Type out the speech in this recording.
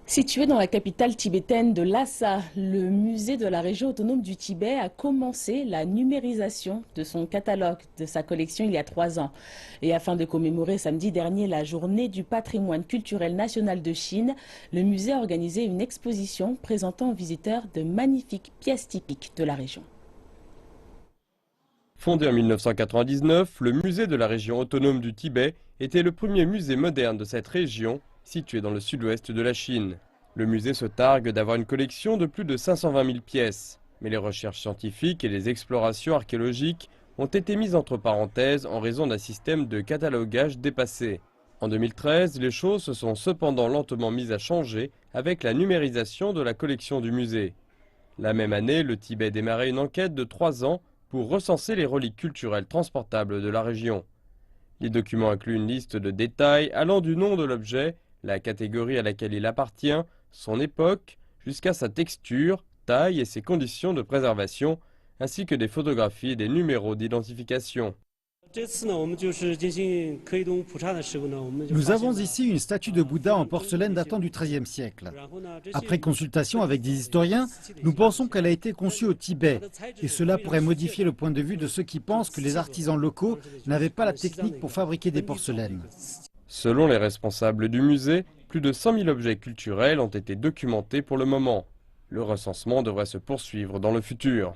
Situé dans la capitale tibétaine de Lhasa, le musée de la région autonome du Tibet a commencé la numérisation de son catalogue, de sa collection il y a 3 ans. Et afin de commémorer samedi dernier la journée du patrimoine culturel national de Chine, le musée a organisé une exposition présentant aux visiteurs de magnifiques pièces typiques de la région. Fondé en 1999, le musée de la région autonome du Tibet était le premier musée moderne de cette région, située dans le sud-ouest de la Chine. Le musée se targue d'avoir une collection de plus de 520 000 pièces, mais les recherches scientifiques et les explorations archéologiques ont été mises entre parenthèses en raison d'un système de catalogage dépassé. En 2013, les choses se sont cependant lentement mises à changer avec la numérisation de la collection du musée. La même année, le Tibet démarrait une enquête de 3 ans pour recenser les reliques culturelles transportables de la région. Les documents incluent une liste de détails allant du nom de l'objet, la catégorie à laquelle il appartient, son époque, jusqu'à sa texture, taille et ses conditions de préservation, ainsi que des photographies et des numéros d'identification. Nous avons ici une statue de Bouddha en porcelaine datant du XIIIe siècle. Après consultation avec des historiens, nous pensons qu'elle a été conçue au Tibet et cela pourrait modifier le point de vue de ceux qui pensent que les artisans locaux n'avaient pas la technique pour fabriquer des porcelaines. Selon les responsables du musée, plus de 100 000 objets culturels ont été documentés pour le moment. Le recensement devrait se poursuivre dans le futur.